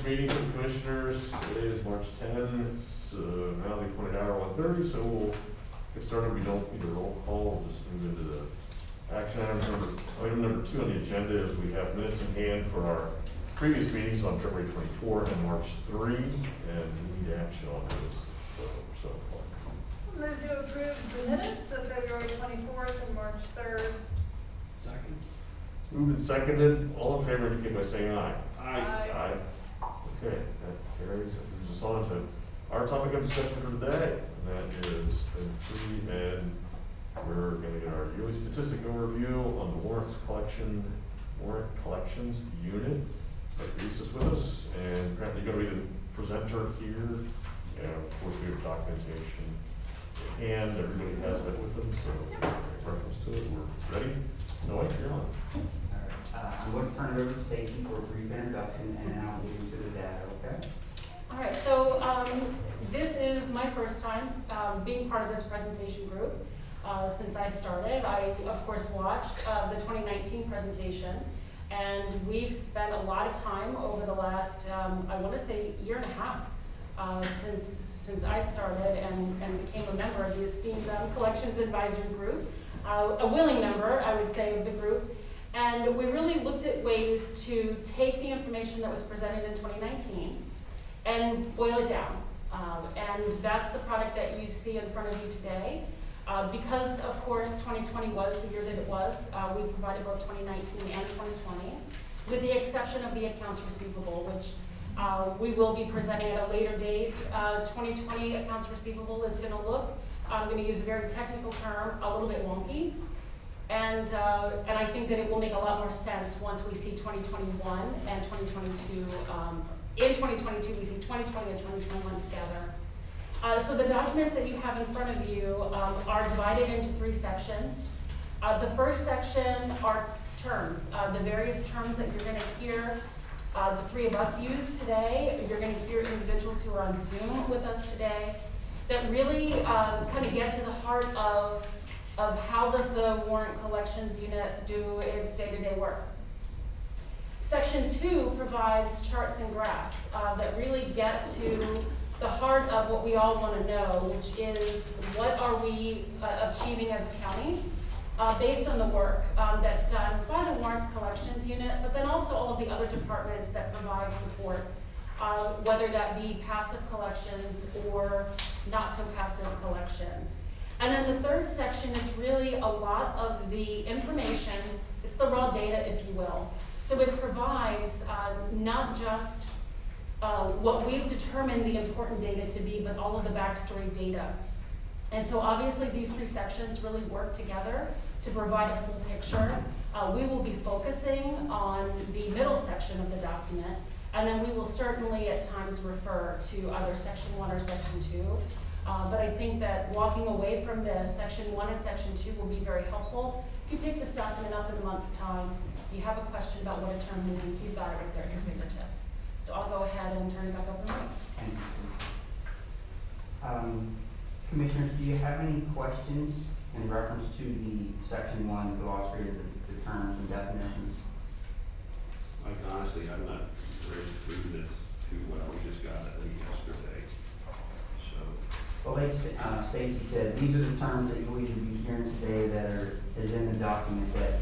meeting of the commissioners. Today is March 10. It's now the appointed hour 1:30, so we'll get started. We don't need a roll call. We'll just move into the action items. Item number 2 on the agenda is we have minutes in hand for our previous meetings on February 24 and March 3, and we need action on those so far. Move to approve the minutes of February 24th and March 3rd. Second. Moved and seconded. All in favor indicate by saying aye. Aye. Okay, that carries. That moves us on to our topic of discussion for today, and that is item 3, and we're going to get our yearly statistic overview on the warrant collections unit. Reese is with us, and apparently going to be the presenter here. And of course, we have documentation, and everybody has that with them, so reference to it. We're ready. No, you're on. I'm going to turn it over to Stacy for a brief introduction, and then I'll get into the data, okay? All right, so this is my first time being part of this presentation group since I started. I, of course, watched the 2019 presentation, and we've spent a lot of time over the last, I want to say, year and a half since I started and became a member of the esteemed Collections Advisory Group, a willing member, I would say, of the group. And we really looked at ways to take the information that was presented in 2019 and boil it down. And that's the product that you see in front of you today. Because, of course, 2020 was the year that it was, we provided both 2019 and 2020, with the exception of the accounts receivable, which we will be presenting at a later date. 2020 accounts receivable is going to look, I'm going to use a very technical term, a little bit wonky. And I think that it will make a lot more sense once we see 2021 and 2022. In 2022, we see 2020 and 2021 together. So the documents that you have in front of you are divided into 3 sections. The first section are terms, the various terms that you're going to hear the 3 of us use today. You're going to hear individuals who are on Zoom with us today that really kind of get to the heart of how does the warrant collections unit do its day-to-day work. Section 2 provides charts and graphs that really get to the heart of what we all want to know, which is what are we achieving as a county based on the work that's done by the warrants collections unit, but then also all of the other departments that provide support, whether that be passive collections or not so passive collections. And then the third section is really a lot of the information, it's the raw data, if you will. So it provides not just what we've determined the important data to be, but all of the backstory data. And so obviously these 3 sections really work together to provide a full picture. We will be focusing on the middle section of the document, and then we will certainly at times refer to either section 1 or section 2. But I think that walking away from this, section 1 and section 2 will be very helpful. If you pick this document up in a month's time, you have a question about what a term means, you've got it right there at your fingertips. So I'll go ahead and turn it back over to Mike. Thank you. Commissioners, do you have any questions in reference to the section 1 glossary of the terms and definitions? Like, honestly, I'm not ready to prove this to what we just got at least yesterday. So, Well, like Stacy said, these are the terms that you'll either be hearing today that is in the document that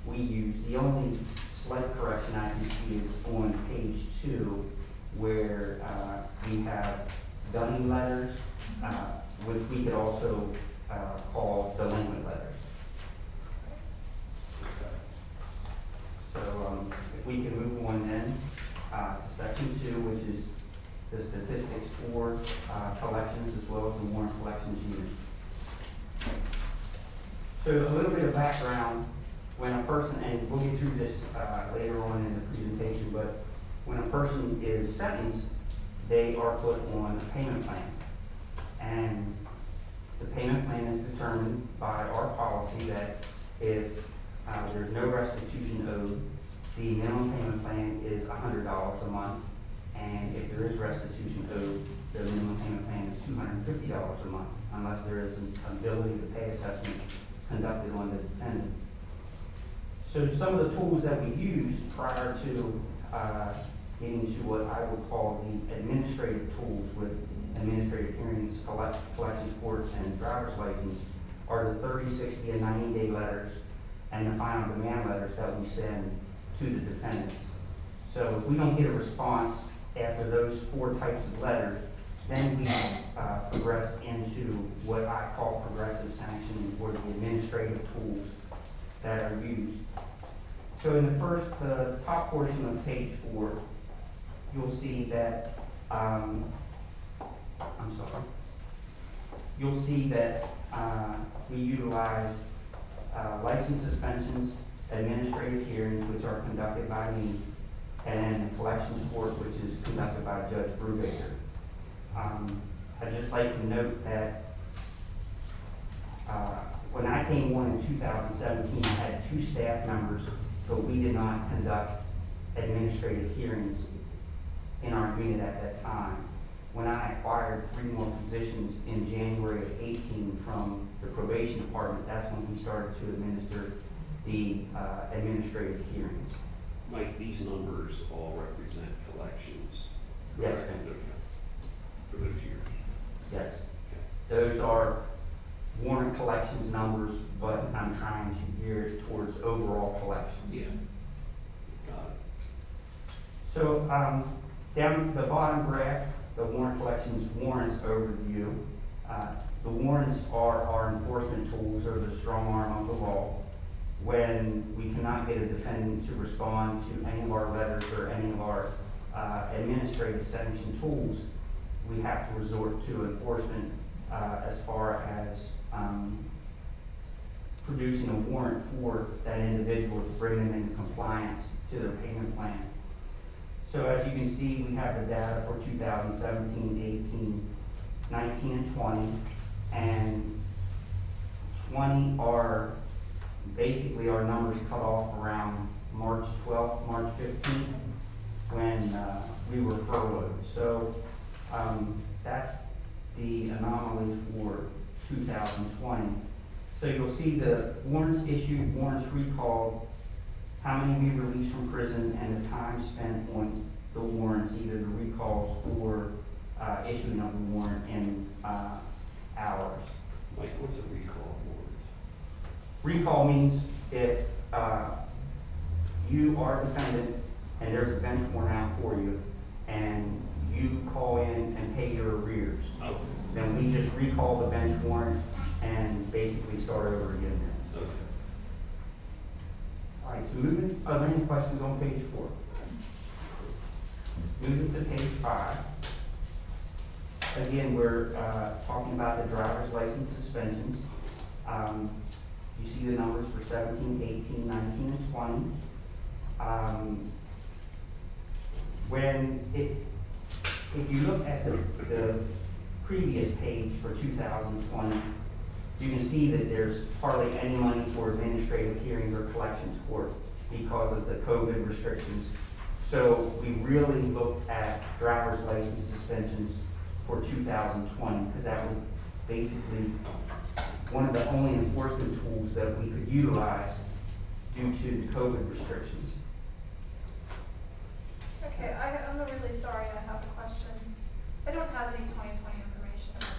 we use. The only slight correction I can see is on page 2, where we have dunning letters, which we could also call delinquent letters. So if we can move on then to section 2, which is the statistics for collections as well as the warrant collections unit. So a little bit of background, when a person, and we'll get through this later on in the presentation, but when a person is sentenced, they are put on a payment plan. And the payment plan is determined by our policy that if there's no restitution owed, the minimum payment plan is $100 a month. And if there is restitution owed, the minimum payment plan is $250 a month, unless there is an ability to pay assessment conducted on the defendant. So some of the tools that we use prior to getting to what I would call the administrative tools with administrative hearings, collections courts, and driver's license are the 30, 60, and 90-day letters and the final demand letters that we send to the defendants. So if we don't get a response after those 4 types of letters, then we progress into what I call progressive sanctioning, or the administrative tools that are used. So in the top portion of page 4, you'll see that, you'll see that we utilize license suspensions, administrative hearings, which are conducted by me, and the collections court, which is conducted by Judge Brubaker. I'd just like to note that when I came on in 2017, I had 2 staff members, but we did not conduct administrative hearings in our unit at that time. When I acquired 3 more positions in January of 18 from the probation department, that's when we started to administer the administrative hearings. Mike, these numbers all represent collections. Yes, correct? ma'am. Okay. For those years. Yes. Those are warrant collections numbers, but I'm trying to gear it towards overall collections. Yeah. Got it. So, down the bottom graph, the warrant collections warrants overview. The warrants are our enforcement tools, or the strong arm of the law. When we cannot get a defendant to respond to any of our letters or any of our administrative sanction tools, we have to resort to enforcement as far as producing a warrant for that individual to bring them into compliance to their payment plan. So as you can see, we have the data for 2017, 18, 19, and 20. And 20 are basically our numbers cut off around March 12th, March 15th, when we were furloughed. So that's the anomaly for 2020. So you'll see the warrants issued, warrants recalled, how many we released from prison, and the time spent on the warrants, either the recalls or issuing of the warrant in hours. Mike, what's a recall warrant? Recall means if you are a defendant and there's a bench warrant out for you, and you call in and pay your arrears, Oh, then we just recall the bench warrant and basically start over again. okay. All right, so moving, are there any questions on page 4? Moving to page 5. Again, we're talking about the driver's license suspensions. You see the numbers for 17, 18, 19, and 20. If you look at the previous page for 2020, you can see that there's hardly any money for administrative hearings or collections court because of the COVID restrictions. So we really looked at driver's license suspensions for 2020, because that was basically one of the only enforcement tools that we could utilize due to the COVID restrictions. Okay, I'm really sorry, I have a question. I don't have any 2020 information in my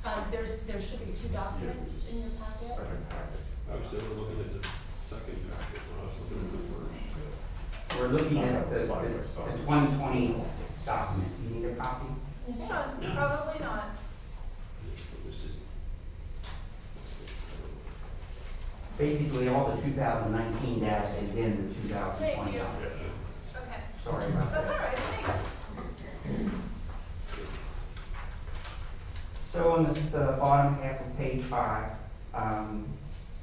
packet. There should be 2 documents in your packet. Second packet. I was never looking at the second packet, when I was looking at the first. We're looking at the Side by side. 2020 document. You need a copy? Hang on, probably not. This is. Basically, all the 2019 data is in the 2020 Thank you. document. Okay, Sorry about that's all that. right, thanks. So on the bottom half of page 5,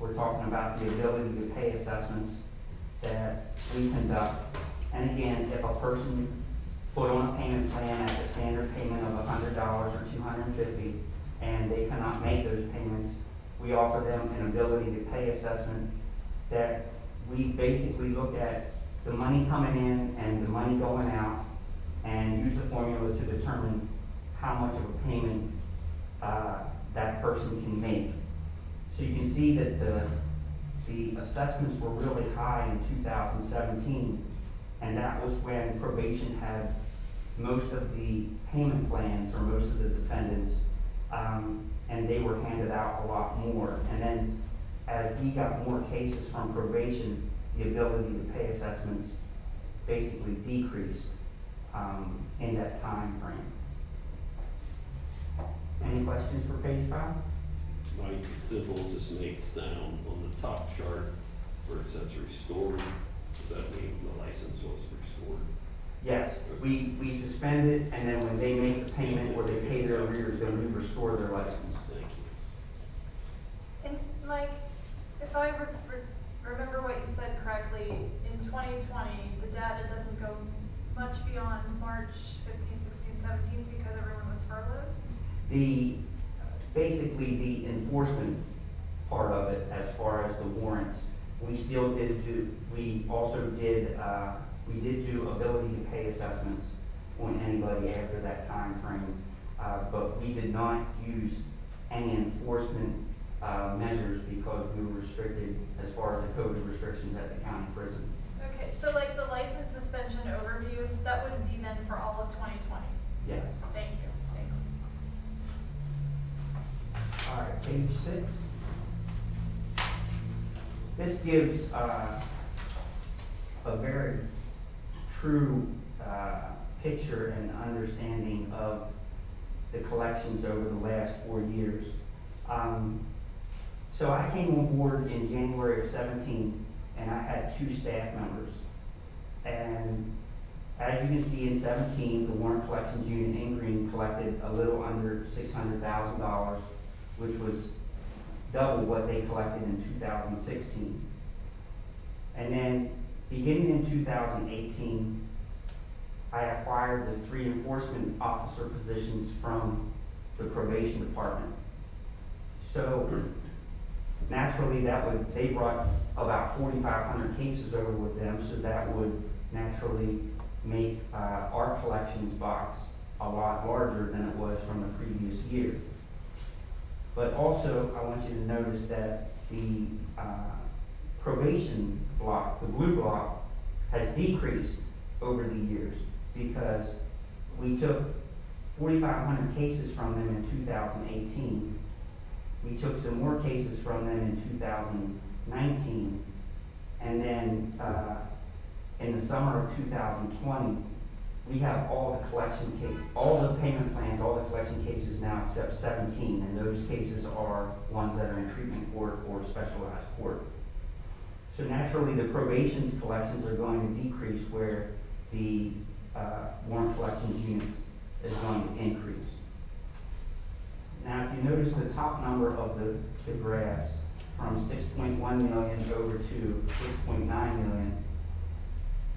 we're talking about the ability to pay assessments that we conduct. And again, if a person put on a payment plan at the standard payment of $100 or $250, and they cannot make those payments, we offer them an ability to pay assessment that we basically look at the money coming in and the money going out, and use the formula to determine how much of a payment that person can make. So you can see that the assessments were really high in 2017, And that was when probation had most of the payment plans for most of the defendants, and they were handed out a lot more. And then as we got more cases from probation, the ability to pay assessments basically decreased in that time frame. Any questions for page 5? Like simple as a snake sound on the top chart where it says restored, does that mean the license was restored? Yes, we suspend it, and then when they make the payment or they pay their arrears, then we restore their license. Thank you. And Mike, if I remember what you said correctly, in 2020, the data doesn't go much beyond March 15, 16, 17 because everyone was furloughed? Basically the enforcement part of it, as far as the warrants, we still did do, we did do ability to pay assessments on anybody after that time frame, but we did not use any enforcement measures because we were restricted as far as the COVID restrictions at the county prison. Okay, so like the license suspension overview, that would be then for all of 2020? Yes. Thank you, thanks. All right, page 6. This gives a very true picture and understanding of the collections over the last 4 years. So I came on board in January of 17, and I had 2 staff members. And as you can see in 17, the Warrant Collections Unit in green collected a little under $600,000, which was double what they collected in 2016. And then beginning in 2018, I acquired the 3 enforcement officer positions from the probation department. So naturally they brought about 4,500 cases over with them, so that would naturally make our collections box a lot larger than it was from the previous year. But also, I want you to notice that the probation block, the blue block, has decreased over the years because we took 4,500 cases from them in 2018. We took some more cases from them in 2019. And then in the summer of 2020, we have all the collection cases, all the payment plans, all the collection cases now except 17, and those cases are ones that are in treatment court or specialized court. So naturally, the probation's collections are going to decrease where the warrant collections units is going to increase. Now, if you notice the top number of the graphs, from 6.1 million over to 6.9 million,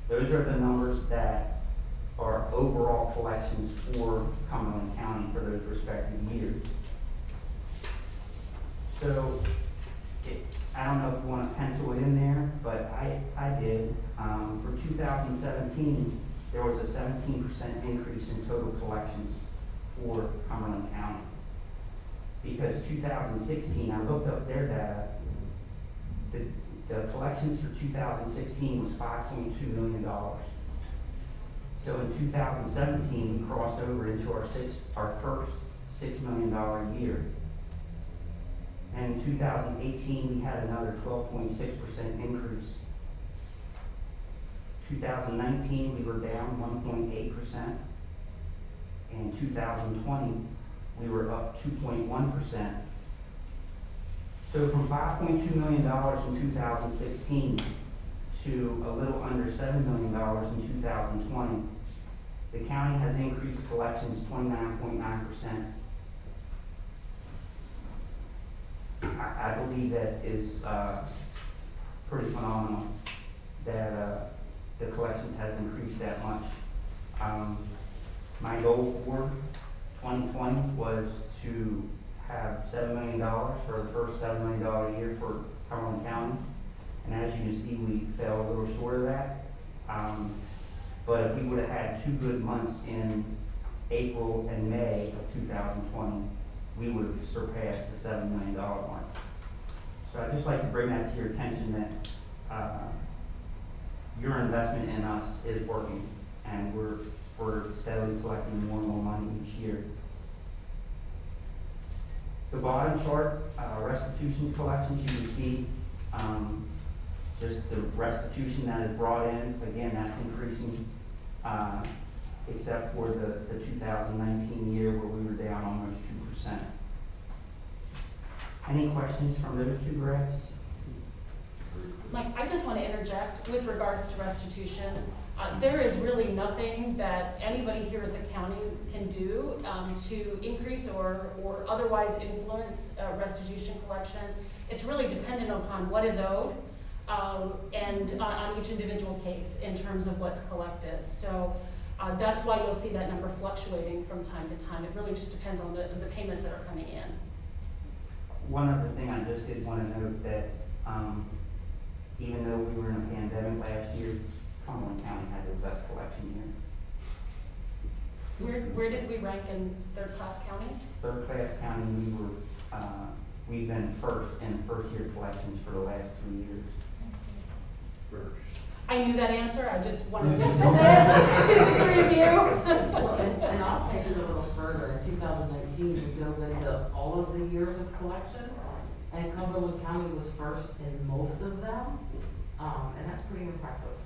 those are the numbers that are overall collections for Cumberland County for those respective years. So, I don't know if you want to pencil it in there, but I did. For 2017, there was a 17% increase in total collections for Cumberland County. Because 2016, I looked up their data, the collections for 2016 was $5.2 million. So in 2017, we crossed over into our first $6 million year. And in 2018, we had another 12.6% increase. 2019, we were down 1.8%. In 2020, we were up 2.1%. So from $5.2 million in 2016 to a little under $7 million in 2020, the county has increased collections 29.9%. I believe that is pretty phenomenal that the collections has increased that much. My goal for 2020 was to have $7 million for the first $7 million year for Cumberland County. And as you can see, we fell a little short of that. But if we would have had 2 good months in April and May of 2020, we would have surpassed the $7 million mark. So I'd just like to bring that to your attention that your investment in us is working, and we're steadily collecting more and more money each year. The bottom chart, restitution collections, you can see, just the restitution that is brought in, again, that's increasing, except for the 2019 year where we were down almost 2%. Any questions from those two graphs? Mike, I just want to interject with regards to restitution. There is really nothing that anybody here at the county can do to increase or otherwise influence restitution collections. It's really dependent upon what is owed and on each individual case in terms of what's collected. So that's why you'll see that number fluctuating from time to time. It really just depends on the payments that are coming in. One other thing I just did want to note that even though we were in a pandemic last year, Cumberland County had the best collection year. Where did we rank in third-class counties? Third-class county, we've been first in first-year collections for the last 3 years. First. I knew that answer, I just wanted to say it to the three of you. Well, and I'll take it a little further. In 2019, we dove into all of the years of collection, and Cumberland County was first in most of them, and that's pretty impressive.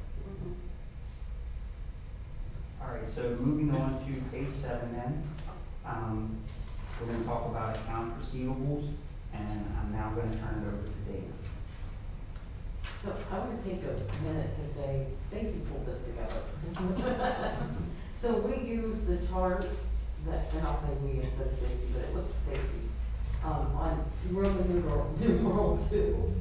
All right, so moving on to page 7 then. We're going to talk about accounts receivables, and I'm now going to turn it over to Dana. So I want to take a minute to say, Stacy pulled this together. So we used the chart that, and I'll say we instead of Stacy, but it was Stacy, on Roman numeral 2.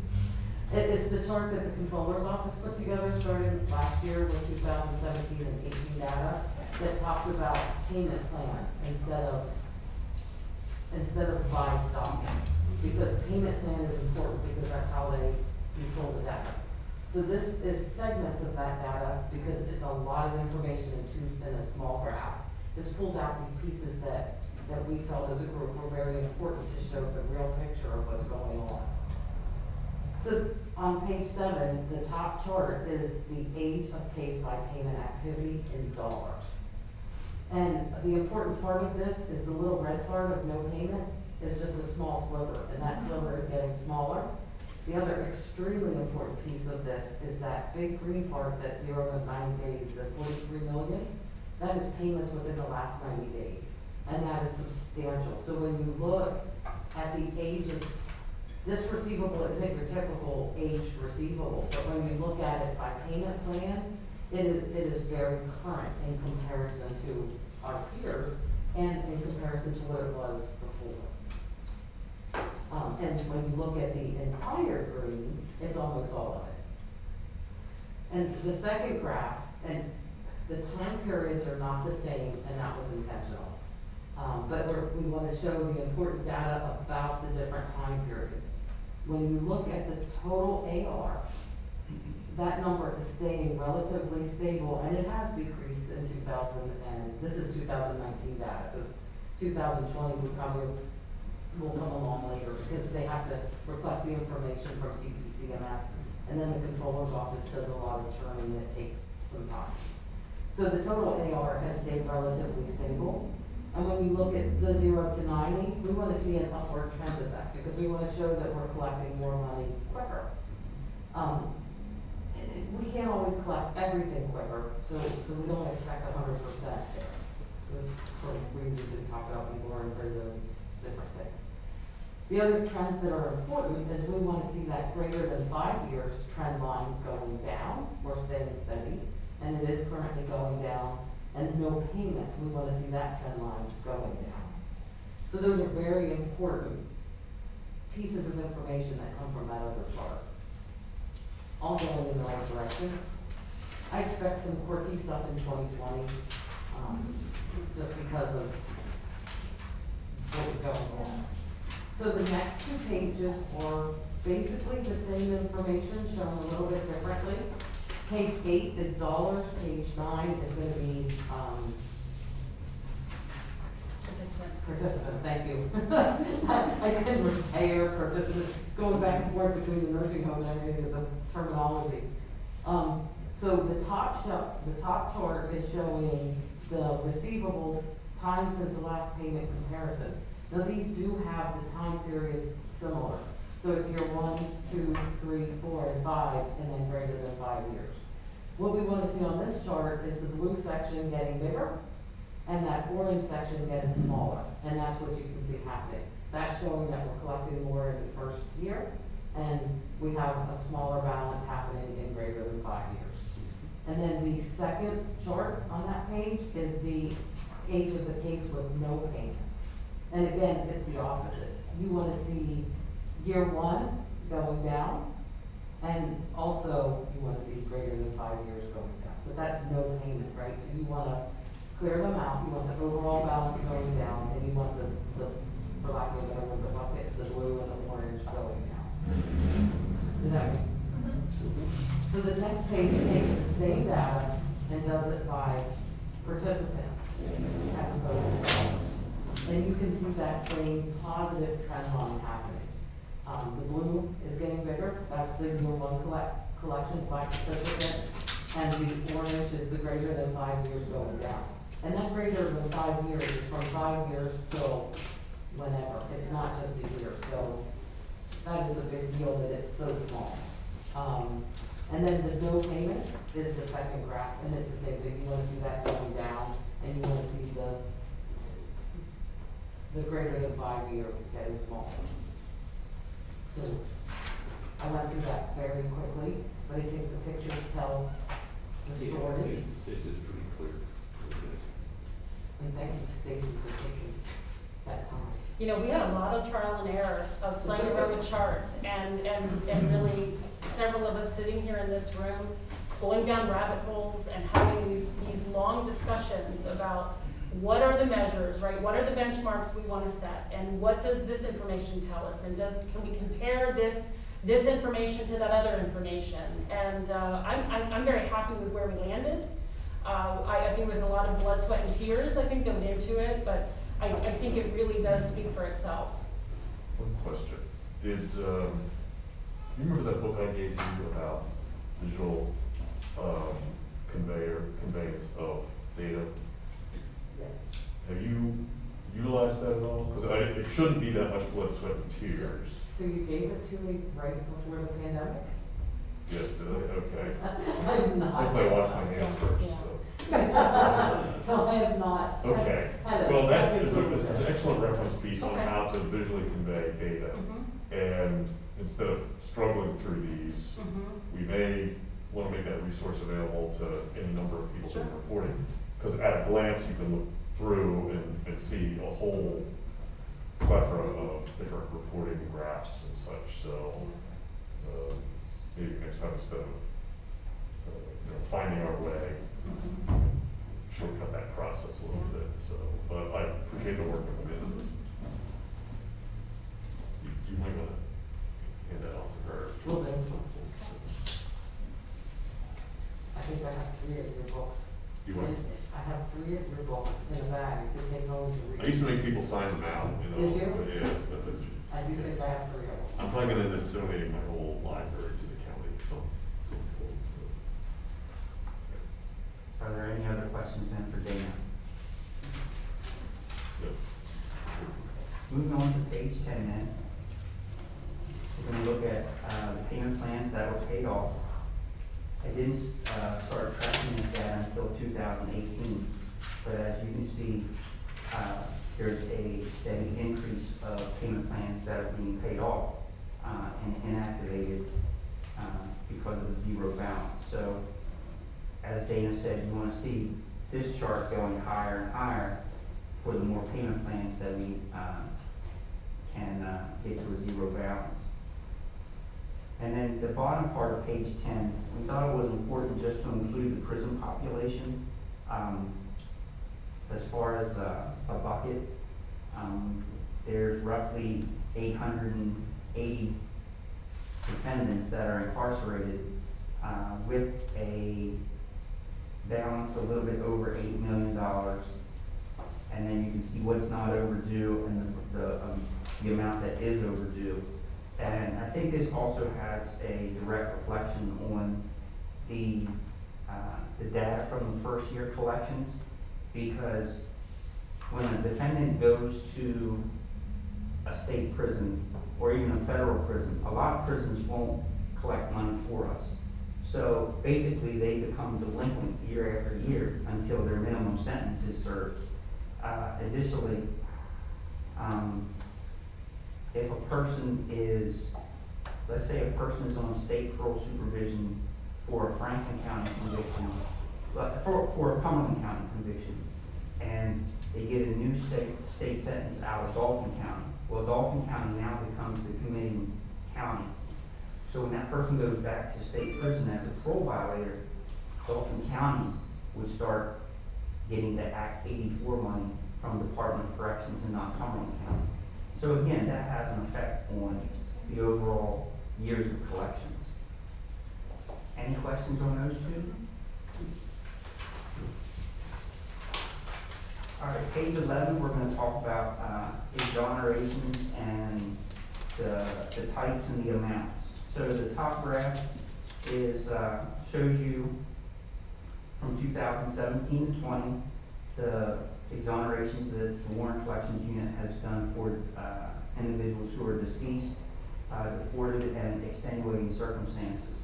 It's the chart that the controller's office put together starting last year with 2017 and 18 data that talks about payment plans instead of by document. Because payment plan is important because that's how they control the data. So this is segments of that data because it's a lot of information in a small graph. This pulls out the pieces that we felt as a group were very important to show the real picture of what's going on. So on page 7, the top chart is the age of case by payment activity in dollars. And the important part of this is the little red part of no payment is just a small sliver, and that sliver is getting smaller. The other extremely important piece of this is that big green part, that 0 to 90 days, the 43 million, that is payments within the last 90 days. And that is substantial. So when you look at the age of this receivable, isn't your typical age receivable, but when you look at it by payment plan, it is very current in comparison to our peers and in comparison to what it was before. And when you look at the entire green, it's almost all of it. And the second graph, and the time periods are not the same, and that was intentional. But we want to show the important data about the different time periods. When you look at the total AR, that number is staying relatively stable, and it has decreased in 2000, and this is 2019 data, because 2020 we probably will come along later, because they have to request the information from Cbcms, and then the controller's office does a lot of churning, and it takes some time. So the total AR has stayed relatively stable. And when you look at the 0 to 90, we want to see an upward trend of that because we want to show that we're collecting more money quicker. We can't always collect everything quicker, so we don't expect 100% there. Because for reasons we talked about, people are in prison, different things. The other trends that are important is we want to see that greater than 5 years trend line going down or staying steady, and it is currently going down. And no payment, we want to see that trend line going down. So those are very important pieces of information that come from that other chart. All going in the right direction. I expect some quirky stuff in 2020, just because of what's going on. So the next 2 pages are basically the same information shown a little bit differently. Page 8 is dollars, page 9 is going to be participants, thank you. I couldn't repair participants, going back and forth between the nursing home and everything with the terminology. So So the top chart is showing the receivables time since the last payment comparison. Now, these do have the time periods similar. So it's year 1, 2, 3, 4, and 5, and then greater than 5 years. What we want to see on this chart is the blue section getting bigger and that orange section getting smaller. And that's what you can see happening. That's showing that we're collecting more in the first year, and we have a smaller balance happening in greater than 5 years. And then the second chart on that page is the age of the case with no payment. And again, it's the opposite. You want to see year 1 going down, and also you want to see greater than 5 years going down. But that's no payment, right? So you want to clear them out, you want the overall balance going down, and you want the for lack of a better word, the buckets, the blue and the orange going down. Does that make? So the next page takes the same data and does it by participant as opposed to dollars. And you can see that same positive trend line happening. The blue is getting bigger, that's the year 1 collection by participant, and the orange is the greater than 5 years going down. And that greater than 5 years is from 5 years till whenever, it's not just a year, so that is a big deal that it's so small. And then the no payments is the second graph, and it's the same thing, you wanna see that going down, and you wanna see the greater than 5 year getting smaller. So, I went through that very quickly, but I think the pictures tell the story. This is pretty clear. And thank you, Stacy, for taking that time. You know, we had a lot of trial and error of playing around with charts and really several of us sitting here in this room going down rabbit holes and having these long discussions about what are the measures, right? What are the benchmarks we want to set, and what does this information tell us? And can we compare this information to that other information? And I'm very happy with where we landed. I think it was a lot of blood, sweat, and tears, I think, that went into it, but I think it really does speak for itself. One question. Did, you remember that book I gave you about digital conveyance of data? Yeah. Have you utilized that at all? Because it shouldn't be that much blood, sweat, and tears. So you gave it to me right before the pandemic? Yes, did I? Okay. I have not. Hopefully I washed my hands first, Yeah. so. So I have not. Okay. had a Well, that's, second look it's at an it. excellent reference piece on Okay. how to visually convey data. And instead of struggling through these, we may want to make that resource available to any number of people doing reporting. Because at a glance, you can look through and see a whole plethora of different reporting graphs and such. So maybe next time, instead of finding our way, shortcut that process a little bit. So, but I appreciate the work that went into this. You might want to hand that off to her. Will do. at some point, so. I think I have 3 of your books. You want? I have 3 of your books in a bag to take home to read. I used to make people sign them out, you know. Did you? But yeah, but that's, I do think I have 3 of them. I'm probably gonna end up donating my whole library to the county, so. Are there any other questions then for Dana? Yeah. Moving on to page 10 then. We're gonna look at the payment plans that were paid off. I didn't start tracking this data until 2018, but as you can see, there's a steady increase of payment plans that are being paid off and inactivated because of the zero balance. So, as Dana said, you want to see this chart going higher and higher for the more payment plans that we can get to a zero balance. And then the bottom part of page 10, we thought it was important just to include the prison population. As far as a bucket, there's roughly 880 defendants that are incarcerated with a balance a little bit over $8 million. And then you can see what's not overdue and the amount that is overdue. And I think this also has a direct reflection on the the data from the first year collections, because when a defendant goes to a state prison or even a federal prison, a lot of prisons won't collect money for us. So basically, they become delinquent year after year until their minimum sentence is served. Additionally, if a person is, let's say a person is on state parole supervision for a Franklin County conviction, for a Cumberland County conviction, and they get a new state sentence out of Dauphin County. Well, Dauphin County now becomes the committing county. So when that person goes back to state prison as a parole violator, Dauphin County would start getting the Act 84 money from the Department of Corrections and not Cumberland County. So again, that has an effect on the overall years of collections. Any questions on those two? All right, page 11, we're going to talk about exonerations and the types and the amounts. So the top graph is shows you from 2017 to 20 the exonerations that the Warrant Collections Unit has done for individuals who are deceased, deported, and extenuating circumstances.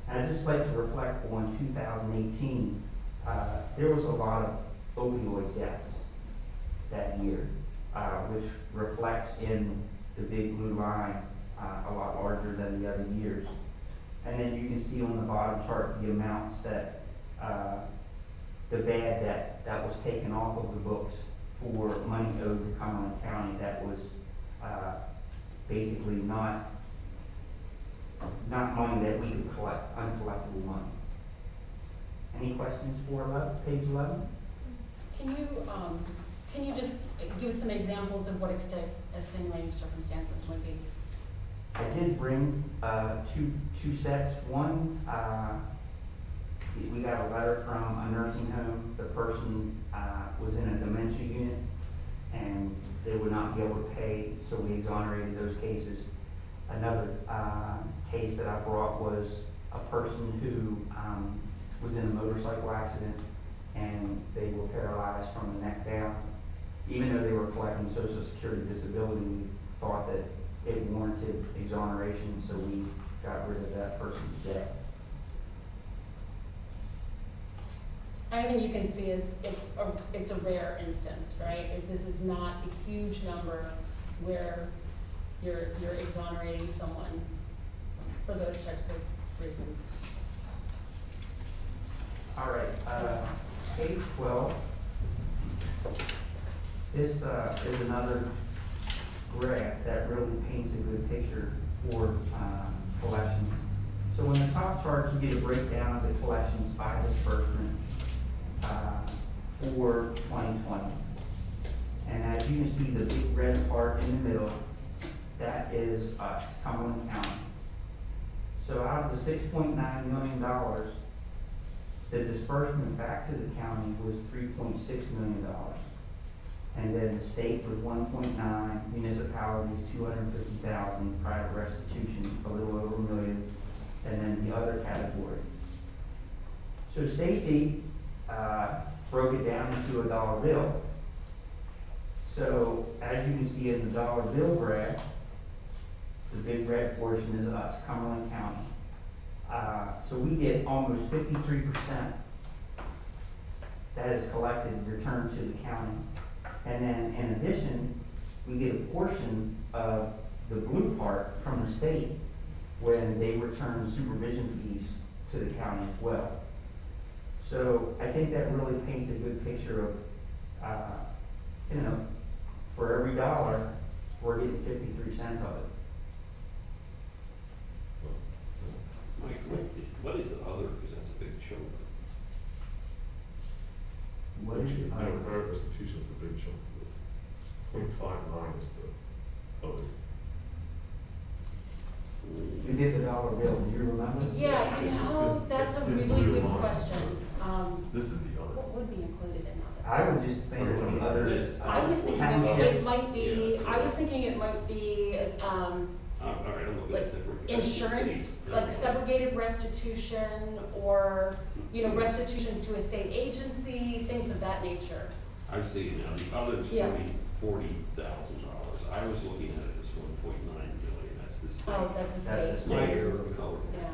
And I'd just like to reflect on 2018. There was a lot of opioid deaths that year, which reflects in the big blue line a lot larger than the other years. And then you can see on the bottom chart the amounts that the bad debt that was taken off of the books for money owed to Cumberland County that was basically not money that we could collect, uncollectible money. Any questions for page 11? Can you just give some examples of what extenuating circumstances would be? I did bring two sets. One, we got a letter from a nursing home. The person was in a dementia unit and they would not be able to pay, so we exonerated those cases. Another case that I brought was a person who was in a motorcycle accident and they were paralyzed from the neck down. Even though they were collecting Social Security disability, we thought that it warranted exoneration, so we got rid of that person's debt. I think you can see it's a rare instance, right? This is not a huge number where you're exonerating someone for those types of reasons. All right, page 12. This is another graph that really paints a good picture for collections. So in the top chart, you get a breakdown of the collections by disbursement for 2020. And as you can see, the big red part in the middle, that is us, Cumberland County. So out of the $6.9 million, the disbursement back to the county was $3.6 million. And then the state was 1.9, municipalities 250,000, private restitution a little over $1 million, and then the other category. So Stacy broke it down into a dollar bill. So as you can see in the dollar bill graph, the big red portion is us, Cumberland County. So we get almost 53% that is collected and returned to the county. And then in addition, we get a portion of the blue part from the state when they return supervision fees to the county as well. So I think that really paints a good picture of, for every dollar, we're getting 53 cents of it. Mike, what is other, because that's a big chunk. What is it? Private restitution is the big chunk. 0.59 is the other. You did the dollar bill, do you remember? Yeah, that's a really good question. This is the other. What would be included in that? I would just think of the other. I was thinking it might be, I was thinking it might be, All right, I'm looking like at different. insurance, like segregated restitution, or restitutions to a state agency, things of that nature. I see it now, the other's Yeah. $40,000. I was looking at it as 1.9 million, that's the state. Oh, that's a That's state. the My state. error of color. Yeah.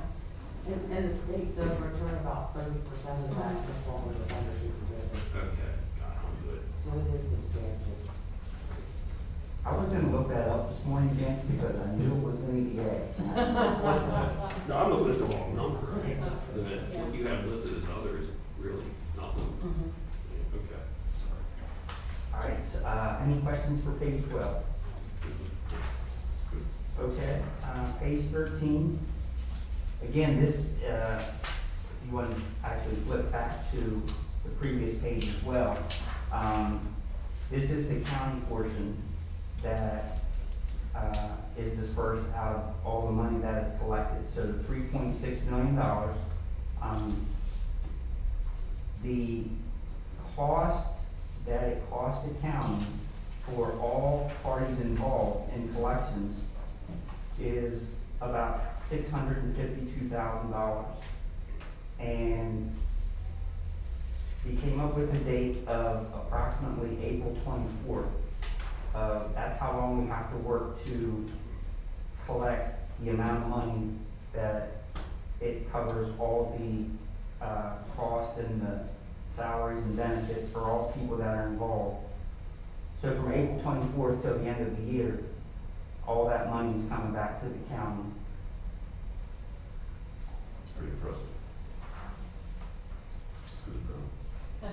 And the state does return about 30% of that as long as it's under supervision. Okay, I'm good. So it is substantial. I was gonna look that up this morning, Vince, because I knew it was gonna be asked. What's that? No, I'm looking at the wrong number, right? Yeah. What you have listed as other is really nothing. Mhm. Okay, sorry. All right, so, any questions for page 12? Okay, page 13. Again, this, if you want to actually flip back to the previous page as well, this is the county portion that is dispersed out of all the money that is collected. So the $3.6 million, the cost that it cost the county for all parties involved in collections is about $652,000. And we came up with a date of approximately April 24th. That's how long we have to work to collect the amount of money that it covers all the cost and the salaries and benefits for all people that are involved. So from April 24th till the end of the year, all that money is coming back to the county. It's pretty impressive. It's good to know.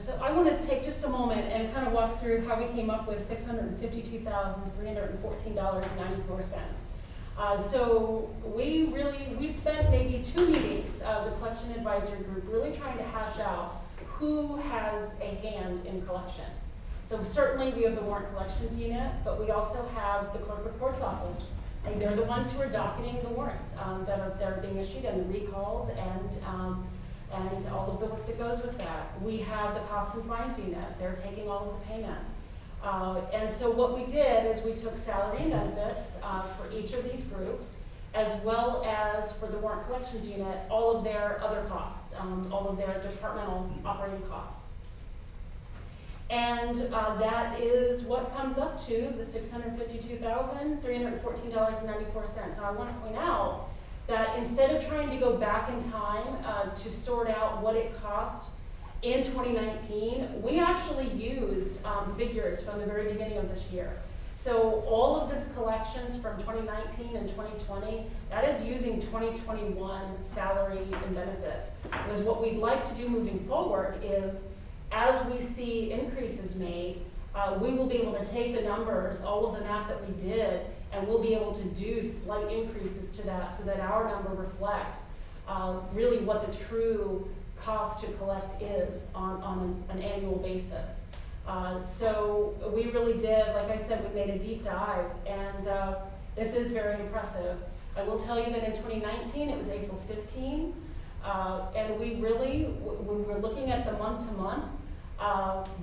So I want to take just a moment and kind of walk through how we came up with $652,314.94. So we spent maybe 2 meetings, the collection advisory group, really trying to hash out who has a hand in collections. So certainly we have the warrant collections unit, but we also have the clerk of court's office. And they're the ones who are docketing the warrants that are being issued and the recalls and all of the work that goes with that. We have the costs and fines unit. They're taking all of the payments. And so what we did is we took salary and benefits for each of these groups, as well as for the warrant collections unit, all of their other costs, all of their departmental operating costs. And that is what comes up to the $652,314.94. Now I want to point out that instead of trying to go back in time to sort out what it cost in 2019, we actually used figures from the very beginning of this year. So all of this collections from 2019 and 2020, that is using 2021 salary and benefits. Because what we'd like to do moving forward is, as we see increases made, we will be able to take the numbers, all of the math that we did, and we'll be able to do slight increases to that so that our number reflects really what the true cost to collect is on an annual basis. So we really did, like I said, we made a deep dive, and this is very impressive. I will tell you that in 2019, it was April 15, and we really, when we're looking at the month-to-month,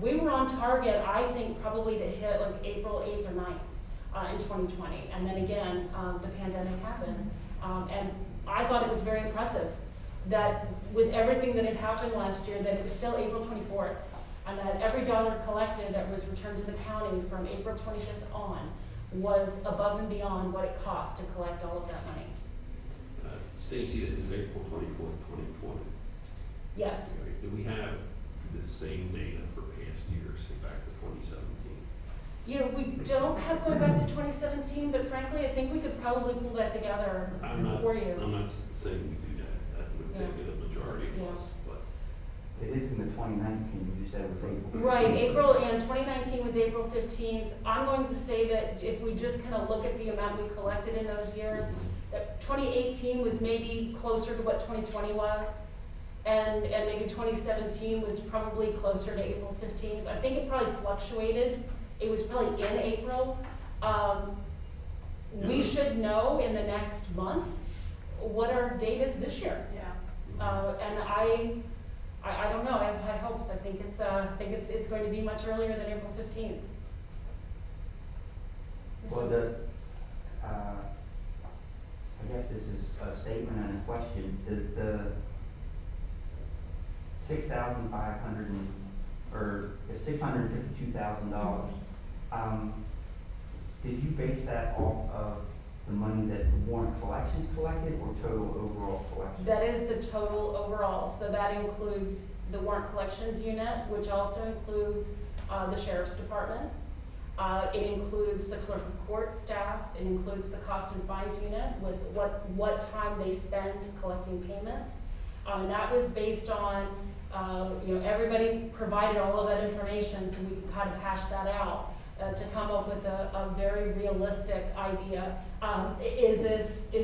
we were on target, I think, probably to hit like April 8th or 9th in 2020. And then again, the pandemic happened. And I thought it was very impressive that with everything that had happened last year, that it was still April 24th, and that every dollar collected that was returned to the county from April 25th on was above and beyond what it cost to collect all of that money. Stacy, this is April 24th, 2020. Yes. Okay, do we have the same data for past years, say back to 2017? You know, we don't have going back to 2017, but frankly, I think we could probably pull that together for you. I'm not saying we do that. That would take the majority of us, but. It is in the 2019, you said it was April. Right, April, and 2019 was April 15th. I'm going to say that if we just kind of look at the amount we collected in those years, that 2018 was maybe closer to what 2020 was, and maybe 2017 was probably closer to April 15th. I think it probably fluctuated. It was probably in April. We should know in the next month what our date is this year. Yeah. And I don't know. I have high hopes. I think it's going to be much earlier than April 15th. Well, I guess this is a statement and a question. $652,000. Did you base that off of the money that the warrant collections collected or total overall collection? That is the total overall, so that includes the warrant collections unit, which also includes the sheriff's department. It includes the clerk of court staff, it includes the cost and fines unit with what time they spend collecting payments. And that was based on, everybody provided all of that information, so we can kind of hash that out to come up with a very realistic idea. Is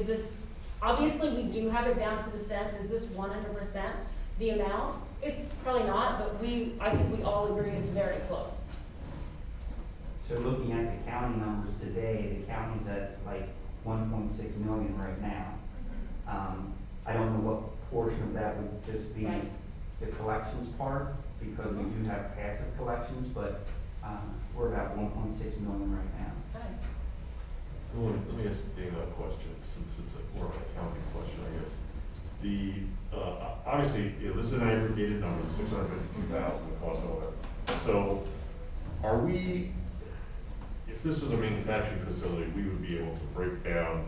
this, obviously we do have it down to the cents, is this 100% the amount? It's probably not, but I think we all agree it's very close. So looking at the county numbers today, the county's at like 1.6 million right now. I don't know what portion of that would just be Right. the collections part, because we do have passive collections, but we're about 1.6 million right now. Okay. Let me ask Dana a question, since it's more of an accounting question, I guess. Obviously, this is an aggregated number, 652,000, the cost of it. So, are we, if this was a manufacturing facility, we would be able to break down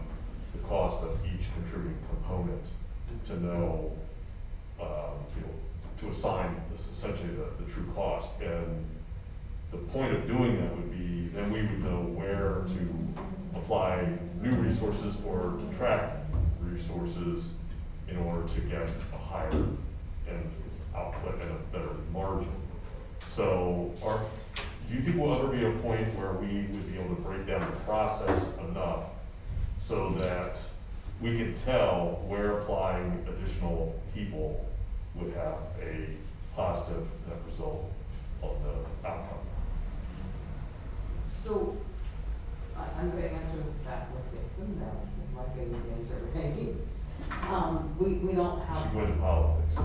the cost of each contributing component to know, to assign essentially the true cost. And the point of doing that would be, then we would know where to apply new resources or detract resources in order to get a higher end output and a better margin. So do you think we'll ever be at a point where we would be able to break down the process enough so that we can tell where applying additional people would have a positive net result on the outcome? So, I'm going to answer that with yes and no, is my favorite answer, maybe. We don't have. She went to politics. Yeah.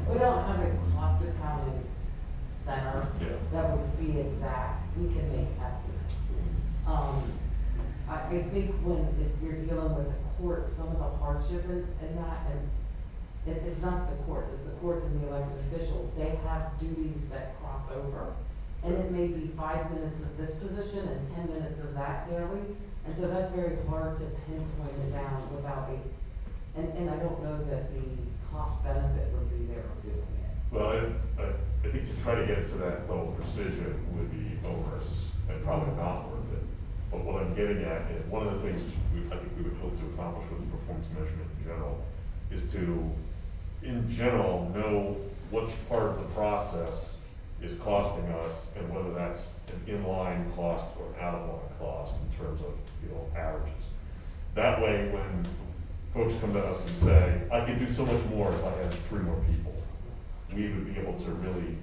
We don't have a cost accounting center Yeah. that would be exact. We can make estimates. I think when you're dealing with the courts, some of the hardship in that, and it's not the courts, it's the courts and the elected officials, they have duties that cross over. And it may be 5 minutes of this position and 10 minutes of that daily. And so that's very hard to pinpoint it down without and I don't know that the cost benefit would be there of doing it. Well, I think to try to get to that level of precision would be onerous and probably not worth it. But what I'm getting at, and one of the things I think we would hope to accomplish with the performance measurement in general, is to, in general, know which part of the process is costing us and whether that's an inline cost or an out-of-line cost in terms of, averages. That way, when folks come to us and say, I could do so much more if I had 3 more people, we would be able to really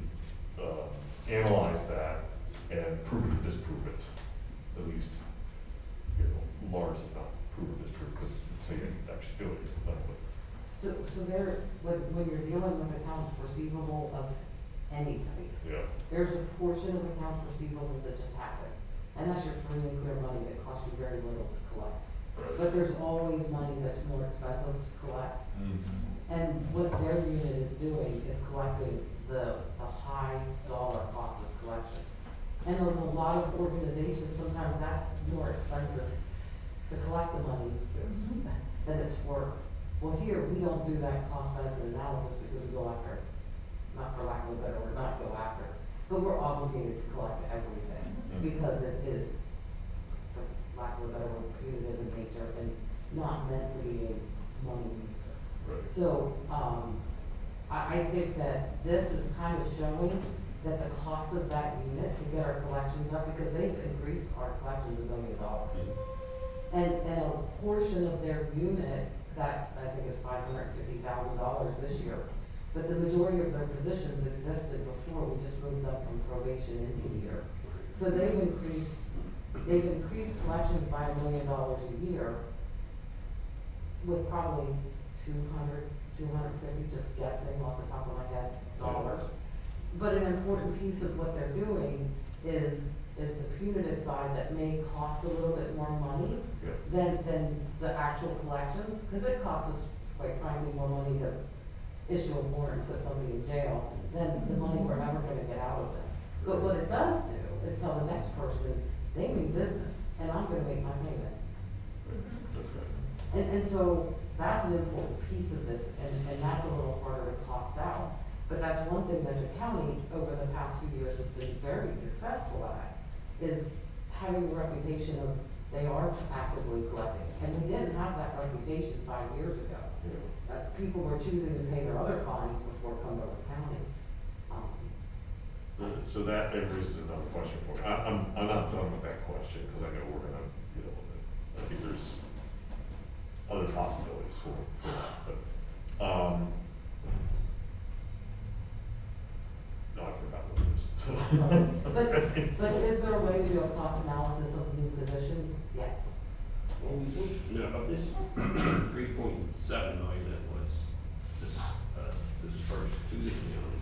analyze that and prove it or disprove it, at least, largely not prove or disprove, because until you actually do it, you're done with it. So there, when you're dealing with accounts receivable of any type, Yeah. there's a portion of accounts receivable that just happen. And that's your free and clear money that costs you very little to collect. Right. But there's always money that's more expensive to collect. Mm-hmm. And what their unit is doing is collecting the high dollar cost of collections. And in a lot of organizations, sometimes that's more expensive to collect the money than it's worth. Well, here, we don't do that cost benefit analysis because we go after, not for lack of a better word, not go after, but we're obligated to collect everything because it is, for lack of a better word, punitive in nature and not meant to be a money maker. Right. So, I think that this is kind of showing that the cost of that unit to get our collections up, because they've increased our collections $1 million. And a portion of their unit, that I think is $550,000 this year, but the majority of their positions existed before, we just moved them from probation into here. So they've increased collections by $1 million a year with probably 250, just guessing off the top of my head, dollars. But an important piece of what they're doing is the punitive side that may cost a little bit more money than the actual collections, because it costs us, quite frankly, more money to issue a warrant, put somebody in jail, then the money, we're never gonna get out of it. But what it does do is tell the next person, they mean business, and I'm gonna make my payment. Okay. And so that's an important piece of this, and that's a little harder to cost out. But that's one thing that the county, over the past few years, has been very successful at, is having the reputation of they are actively collecting. And we didn't have that reputation 5 years ago. Yeah. People were choosing to pay their other fines before Cumberland County. So that raises another question for me. I'm not done with that question, because I know we're gonna, I think there's other possibilities for that, but, no, I forgot what it is. But is there a way to do a cost analysis of new positions? Yes. Well, no, of this 3.7 million that was dispersed to the county,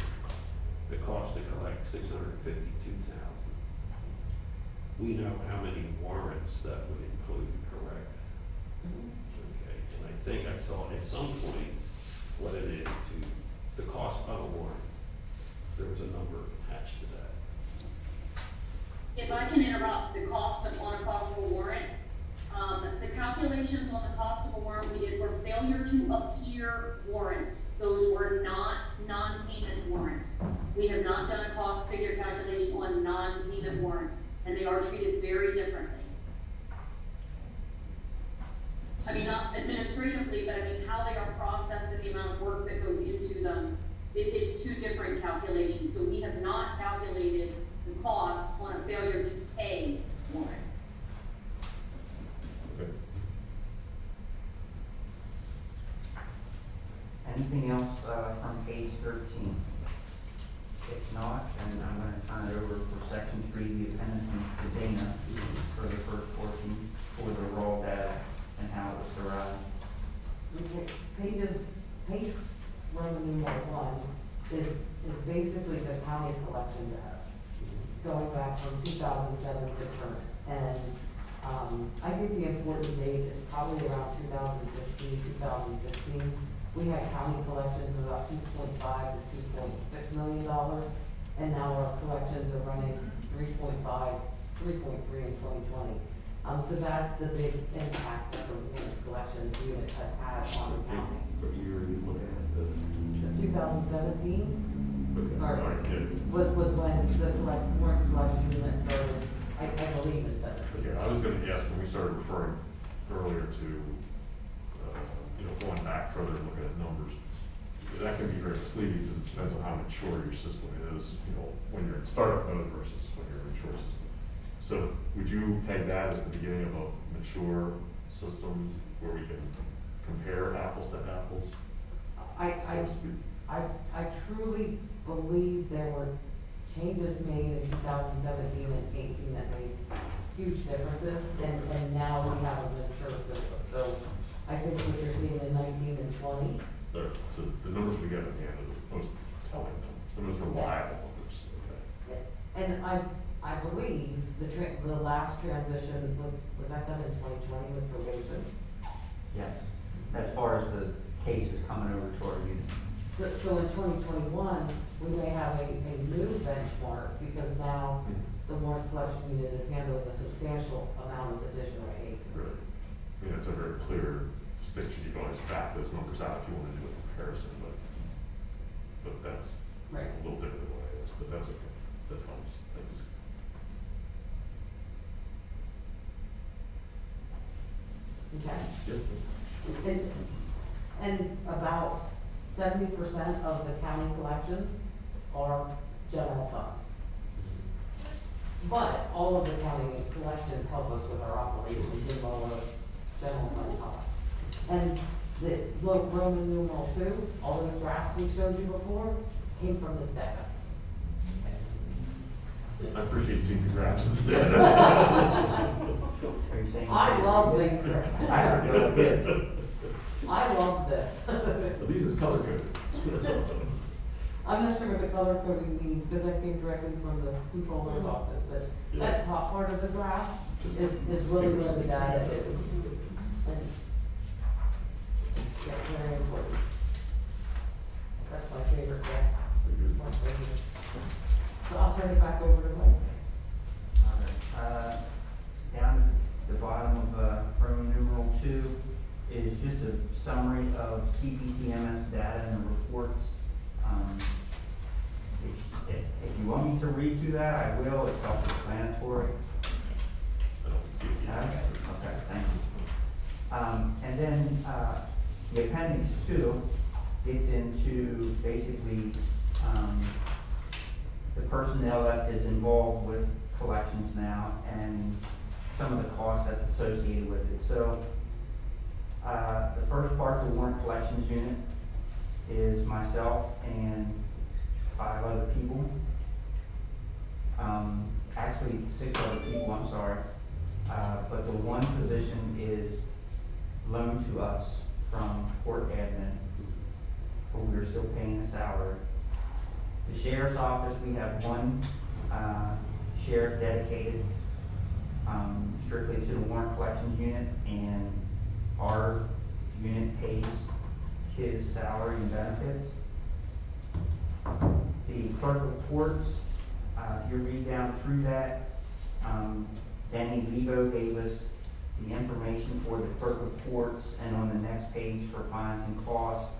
the cost to collect 652,000. We know how many warrants that would include, correct? Okay, and I think I saw at some point what it is to the cost of a warrant. There was a number attached to that. If I can interrupt, the cost on a cost of a warrant, the calculations on the cost of a warrant we did were failure to appear warrants. Those were not non-payment warrants. We have not done a cost figure calculation on non-payment warrants, and they are treated very differently. I mean, not administratively, but I mean how they are processed and the amount of work that goes into them. It's two different calculations. So we have not calculated the cost on a failure to pay warrant. Okay. Anything else from page 13? If not, then I'm going to turn it over for section 3, the appendix to Dana for the first portion for the raw data and how it was derived. Okay, page Roman numeral 1 is basically the county collection data, going back from 2007 to current. And I think the important date is probably around 2015, 2016. We had county collections of about $2.5 to $2.6 million, and now our collections are running 3.5, 3.3 in 2020. So that's the big impact that the warrants collections unit has had on the county. What year are you looking at? 2017 Okay. Or- All right, yeah. was when the warrants collection unit started, I believe in 17. Yeah, I was gonna ask, when we started referring earlier to, going back further and looking at numbers, that can be very misleading, because it depends on how mature your system is, when you're in startup mode versus when you're in a mature system. So would you peg that as the beginning of a mature system where we can compare apples to apples? So to speak? I truly believe there were changes made in 2017 and 18 that made huge differences, and now we have a mature system. So I think what you're seeing in 19 and 20. So the numbers we get at the end are the most telling numbers, the most reliable numbers, okay? And I believe the last transition was that done in 2020 with probation? Yes, as far as the cases coming over to our unit. So in 2021, we may have a new benchmark, because now the warrants collection unit is handling a substantial amount of additional cases. Right. I mean, it's a very clear distinction. You can always back those numbers out if you want to do a comparison, but that's Right. a little different than what it is, but that's okay. That helps. Thanks. Okay. And about 70% of the county collections are general fund. But all of the county collections help us with our operations and lower general fund costs. And the Roman numeral 2, all those graphs we showed you before, came from this data. I appreciate seeing the graphs instead. Are you saying? I love these graphs. I really good. I love this. But these is color coded. I'm not sure what the color coding means, because that came directly from the controller's office, but that top part of the graph is really where the data is. And that's very important. That's my favorite, yeah. Very good. My favorite. So I'll turn it back over to Mike. Alright, down at the bottom of, Roman numeral 2 is just a summary of Cbcms data and reports. If you want me to read through that, I will, it's self-explanatory. I don't see it Okay, yet. okay, thank you. And then, the appendix 2 gets into basically, the personnel that is involved with collections now and some of the costs that's associated with it. So, the first part, the warrant collections unit, is myself and 5 other people. Actually, 6 other people, I'm sorry. But the one position is loaned to us from court admin, but we are still paying a salary. The sheriff's office, we have one sheriff dedicated strictly to the warrant collections unit, and our unit pays his salary and benefits. The clerk of courts, if you read down through that, Danny Lebo gave us the information for the clerk of courts, and on the next page for fines and costs.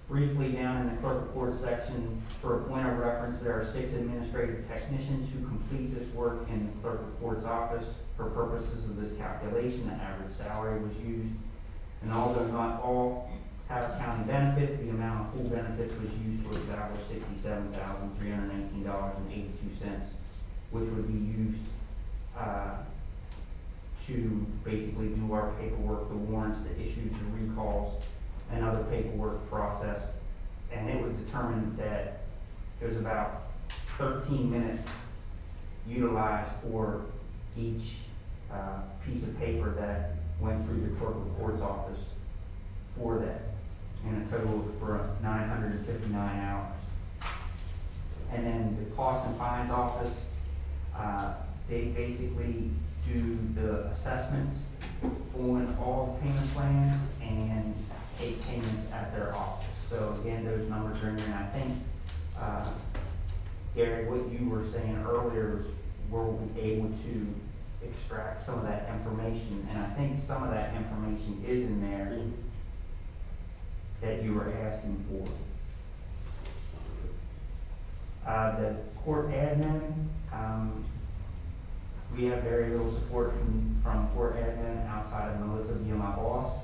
Briefly down in the clerk of courts section, for a point of reference, there are 6 administrative technicians who complete this work in the clerk of courts office. For purposes of this calculation, the average salary was used, and although not all have county benefits, the amount of full benefits was used to establish $67,319.82, which would be used to basically do our paperwork, the warrants, the issues, the recalls, and other paperwork process. And it was determined that it was about 13 minutes utilized for each piece of paper that went through the clerk of court's office for that, and a total for 959 hours. And then the cost and fines office, they basically do the assessments on all the payment plans and take payments at their office. So again, those numbers are in there, and I think, Gary, what you were saying earlier is we'll be able to extract some of that information, and I think some of that information is in there that you were asking for. The court admin, we have very little support from court admin outside of Melissa being my boss.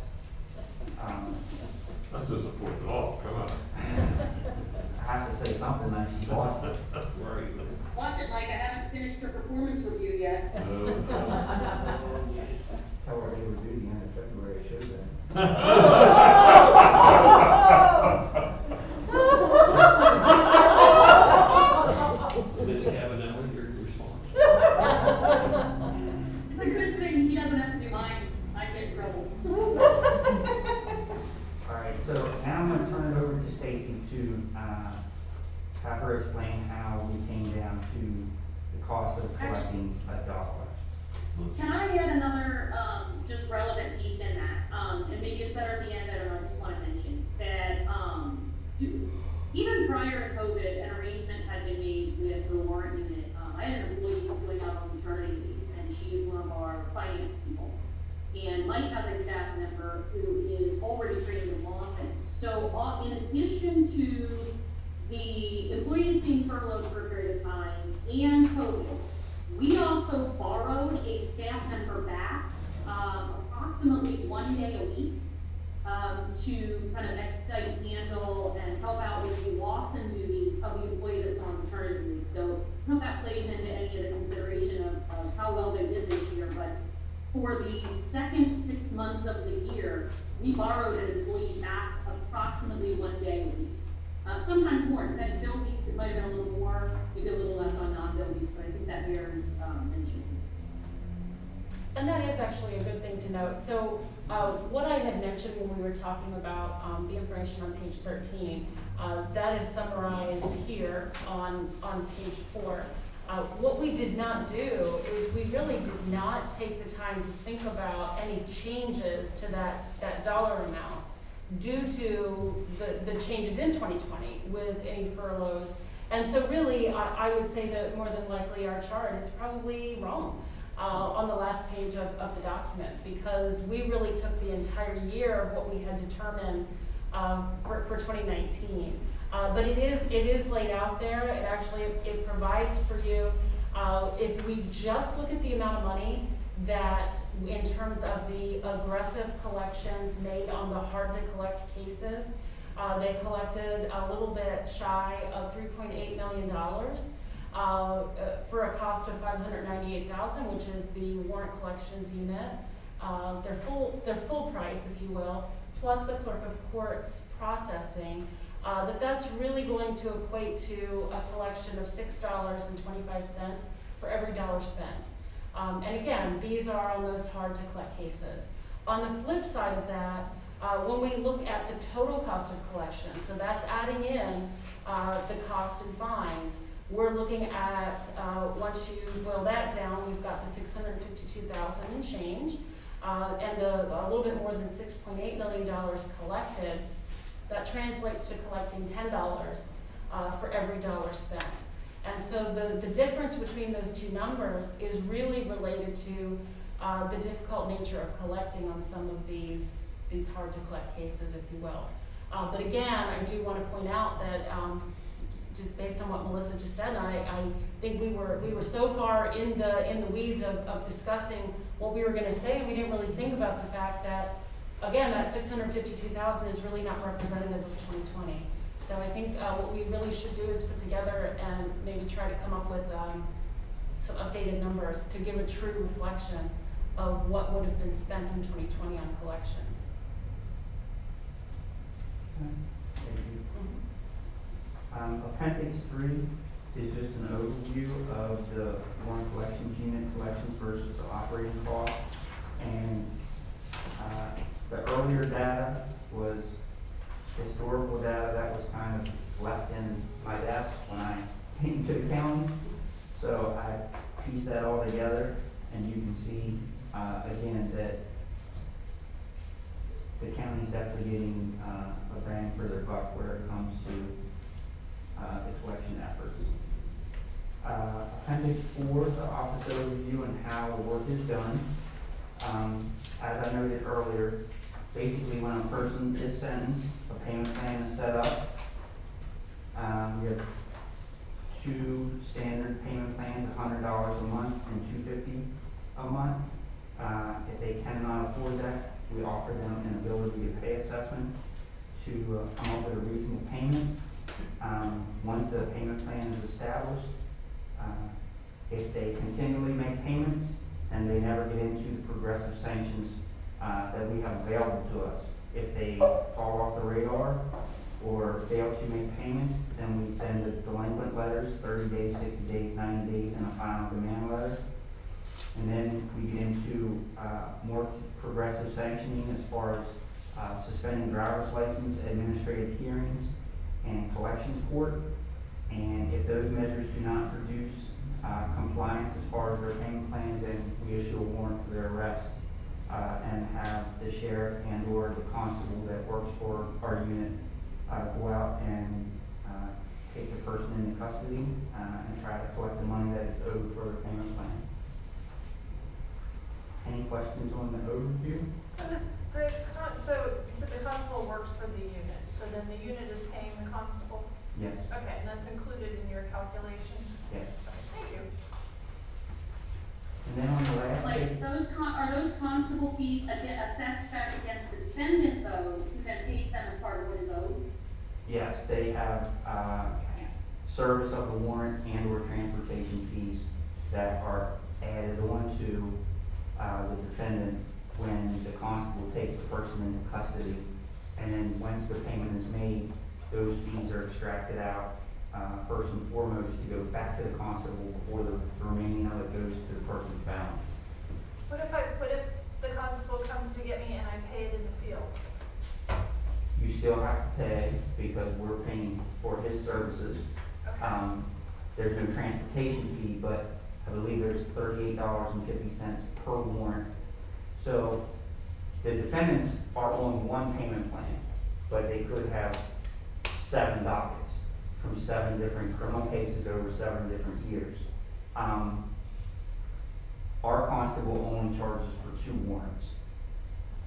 I still support it all, come on. I have to say something nice, she's boss. Where are you? Watch it, Mike, I haven't finished your performance review yet. No. Tell her they were due the end of February, should have been. Ms. Kavanaugh, your response. It's a good thing he doesn't have to do mine, I get in trouble. All right, so now I'm gonna turn it over to Stacy to, have her explain how we came down to the cost of collecting $1. Can I add another, just relevant piece in that? And maybe it's better at the end, I don't know, I just want to mention that, even prior to COVID, an arrangement had been made with the warrant unit. I had an employee who was going out on maternity leave, and she is one of our finance people. And Mike has a staff member who is already trained in Lawson. So in addition to the employees being furloughed for a period of time and COVID, we also borrowed a staff member back, approximately 1 day a week, to kind of expedite, handle, and help out with the Lawson duties of the employee that's on maternity leave. So I don't know if that plays into any of the consideration of how well they did this year, but for the second 6 months of the year, we borrowed an employee back approximately 1 day a week. Sometimes more, depending on bill weeks, it might have been a little more, maybe a little less on non-bill weeks, but I think that bears mentioning. And that is actually a good thing to note. So what I had mentioned when we were talking about the information on page 13, that is summarized here on page 4. What we did not do is we really did not take the time to think about any changes to that dollar amount. due to the changes in 2020 with any furloughs. And so really, I would say that more than likely our chart is probably wrong on the last page of the document, because we really took the entire year of what we had determined for 2019. But it is laid out there. It actually, it provides for you, if we just look at the amount of money that, in terms of the aggressive collections made on the hard to collect cases, they collected a little bit shy of $3.8 million for a cost of $598,000, which is the warrant collections unit. Their full price, if you will, plus the clerk of court's processing. That's really going to equate to a collection of $6.25 for every dollar spent. And again, these are on those hard to collect cases. On the flip side of that, when we look at the total cost of collection, so that's adding in the costs and fines, we're looking at, once you boil that down, we've got the $652,000 and change, and a little bit more than $6.8 million collected. That translates to collecting $10 for every dollar spent. And so the difference between those two numbers is really related to the difficult nature of collecting on some of these hard to collect cases, if you will. But again, I do want to point out that just based on what Melissa just said, I think we were so far in the weeds of discussing what we were going to say, we didn't really think about the fact that, again, that $652,000 is really not representative of 2020. So I think what we really should do is put together and maybe try to come up with some updated numbers to give a true reflection of what would have been spent in 2020 on collections. Thank you. Appendix 3 is just an overview of the warrant collections unit collections versus the operating cost. And the earlier data was historical data that was kind of left in my desk when I came to the county. So I pieced that all together, and you can see again that the county's definitely getting a bang for their buck where it comes to the collection efforts. Appendix 4, the office overview and how the work is done. As I noted earlier, basically when a person is sentenced, a payment plan is set up. We have two standard payment plans, $100 a month and $250 a month. If they cannot afford that, we offer them an ability to pay assessment to come up with a reasonable payment. Once the payment plan is established, if they continually make payments and they never get into the progressive sanctions that we have available to us, if they fall off the radar or fail to make payments, then we send the delinquent letters, 30 days, 60 days, 90 days, and a final demand letter. And then we get into more progressive sanctioning as far as suspending driver's license, administrative hearings, and collections court. And if those measures do not produce compliance as far as their payment plan, then we issue a warrant for their arrest and have the sheriff and or the constable that works for our unit go out and take the person into custody and try to collect the money that is owed for their payment plan. Any questions on the overview? So you said the constable works for the unit, so then the unit is paying the constable? Yes. Okay, and that's included in your calculation? Yes. Okay, thank you. And then on the last page, Like, are those constable fees assessed back against the defendant though, who then pays them as part of what is owed? yes, they have service of the warrant and or transportation fees that are added on to the defendant when the constable takes the person into custody. And then once the payment is made, those fees are extracted out, first and foremost, to go back to the constable before the remaining of it goes to the person's balance. What if the constable comes to get me and I pay it in the field? You still have to pay because we're paying for his services. Okay. There's no transportation fee, but I believe there's $38.50 per warrant. So the defendants are on one payment plan. but they could have 7 dockets from 7 different criminal cases over 7 different years. Our constable only charges for 2 warrants,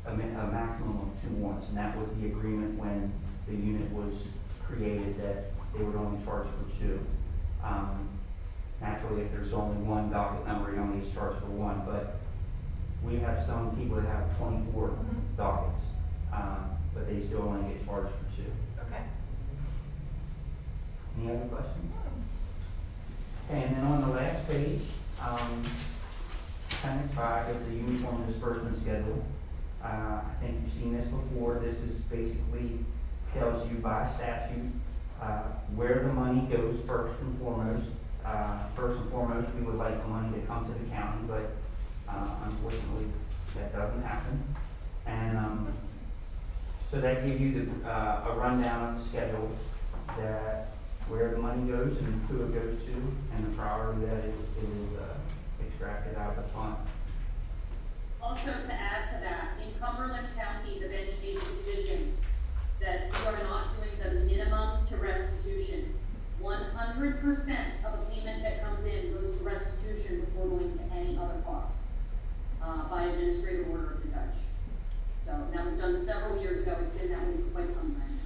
a maximum of 2 warrants, and that was the agreement when the unit was created, that they would only charge for 2. Naturally, if there's only 1 docket number, you only charge for 1, but we have some people that have 24 dockets, but they still only get charged for 2. Okay. Any other questions? Okay, and then on the last page, Appendix 5 is the uniform disbursement schedule. I think you've seen this before. This is basically tells you by statute where the money goes first and foremost. First and foremost, we would like the money to come to the county, but unfortunately, that doesn't happen. And so that gives you a rundown of the schedule, that where the money goes and who it goes to, and the priority that it is extracted out of the fund. Also, to add to that, in Cumberland County, the bench made a decision that we are not doing the minimum to restitution. 100% of a payment that comes in goes to restitution before going to any other costs, by administrative order of the judge. So that was done several years ago. It's been that way for quite some time.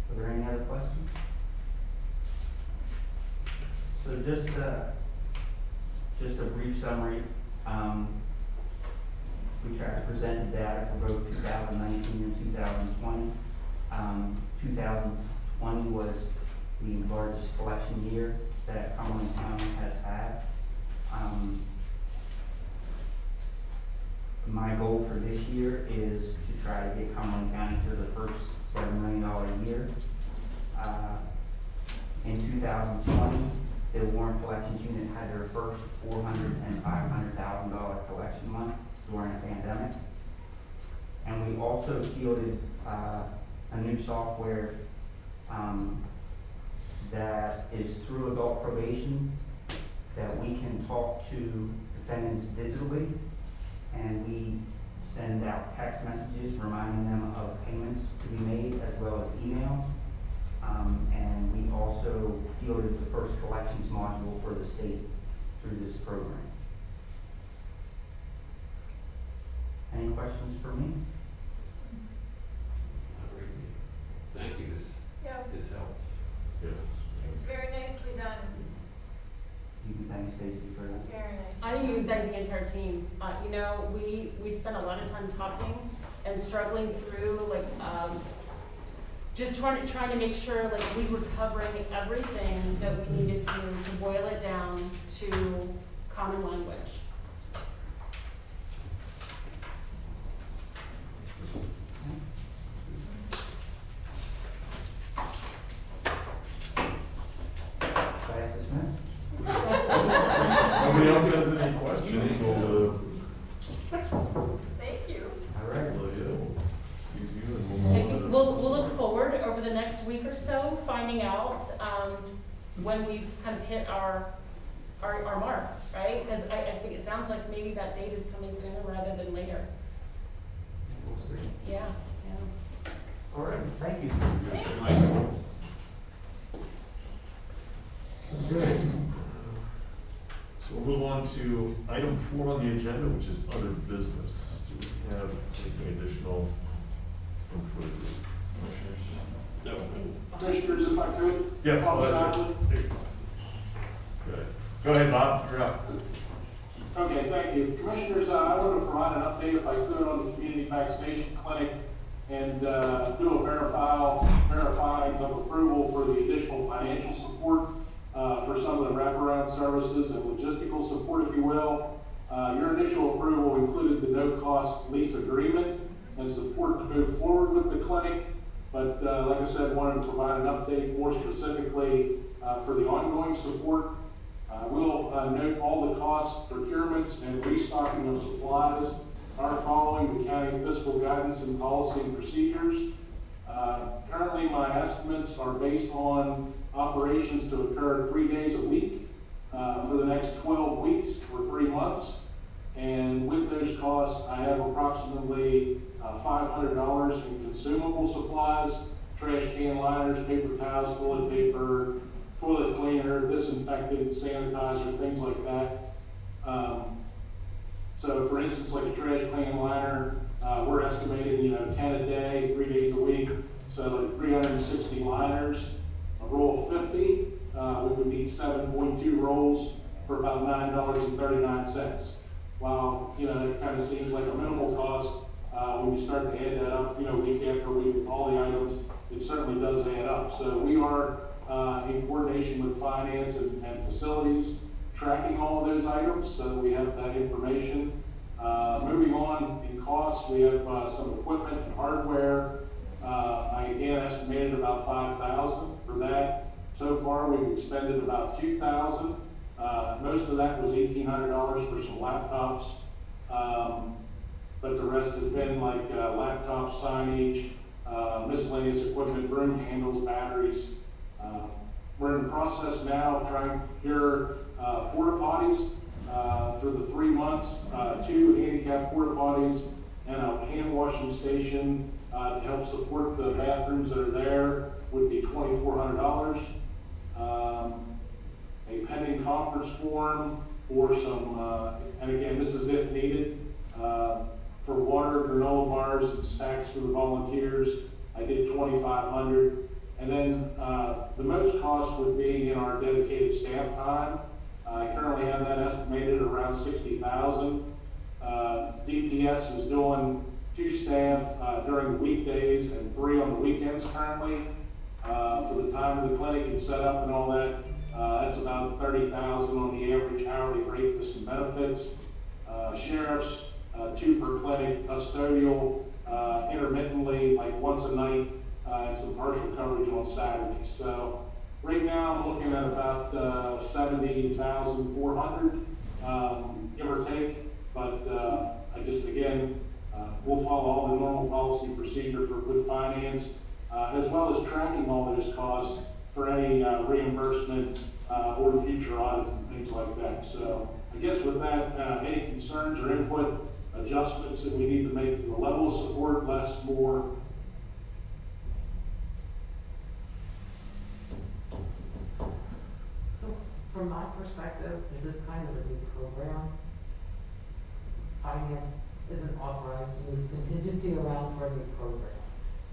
Are there any other questions? So just a brief summary. We tried to present the data for both 2019 and 2020. 2020 was the largest collection year that Cumberland County has had. My goal for this year is to try to get Cumberland County to the first $7 million year. In 2020, the Warrant Collections Unit had their first $400,000 and $500,000 collection month during a pandemic. And we also fielded a new software that is through adult probation, that we can talk to defendants digitally, and we send out text messages reminding them of payments to be made, as well as emails. And we also fielded the first collections module for the state through this program. Any questions for me? Thank you, Yeah, this helps. Yes. it's very nicely done, You can thank Stacy for that. very nice. I think you can thank the entire team. You know, we spent a lot of time talking and struggling through, like, just trying to make sure, like, we were covering everything that we needed to boil it down to common language. Class dismissed? Nobody else has any questions, we'll, Thank you. All right. excuse you, and we'll I move think on. we'll look forward over the next week or so, finding out when we've kind of hit our mark, right? Because I think it sounds like maybe that date is coming sooner rather than later. We'll see. Yeah. All right, thank you. Good. So we'll move on to item 4 on the agenda, which is other business. Do we have anything additional for the commissioners? No. Commissioners, if I could. Yes, Bob that's Sadler. it. Good. Go ahead, Bob, you're up. Okay, thank you. Commissioners, I want to provide an update, if I could, on the community vaccination clinic and do a verifying of approval for the additional financial support for some of the wraparound services and logistical support, if you will. Your initial approval included the no-cost lease agreement and support to move forward with the clinic. But like I said, wanted to provide an update more specifically for the ongoing support. We'll note all the costs, procurements, and restocking of supplies are following the county fiscal guidance and policy and procedures. Currently, my estimates are based on operations to occur 3 days a week for the next 12 weeks or 3 months. And with those costs, I have approximately $500 in consumable supplies, trash can liners, paper towels, toilet paper, toilet cleaner, disinfectant, sanitizer, things like that. So for instance, like a trash can liner, we're estimating, 10 a day, 3 days a week, so like 360 liners, a roll of 50, we would need 7.2 rolls for about $9.39. While, that kind of seems like a minimal cost, when you start to add that up, week after week, all the items, it certainly does add up. So we are in coordination with finance and facilities, tracking all of those items, so we have that information. Moving on in costs, we have some equipment and hardware. I again estimated about $5,000 for that. So far, we've expended about $2,000. Most of that was $1,800 for some laptops, but the rest has been like laptops, signage, miscellaneous equipment, broom handles, batteries. We're in the process now of trying to procure porta potties for the 3 months, 2 handicap porta potties and a hand washing station to help support the bathrooms that are there would be $2,400. A pending conference form for some, and again, this is if needed, for water, granola bars, and snacks for the volunteers. I did $2,500. And then the most cost would be in our dedicated staff time. I currently have that estimated around $60,000. DPS is doing 2 staff during the weekdays and 3 on the weekends currently. For the time of the clinic and setup and all that, that's about $30,000 on the average hourly rate with some benefits. Sheriffs, 2 per clinic, custodial, intermittently, like once a night, and some partial coverage on Saturdays. So right now I'm looking at about $70,400, give or take. But I just, again, we'll follow all the normal policy procedure with finance, as well as tracking all those costs for any reimbursement or future audits and things like that. So I guess with that, any concerns or input, adjustments that we need to make to the level of support, less, more? So from my perspective, this is kind of a new program. Finance isn't authorized to move contingency around for a new program.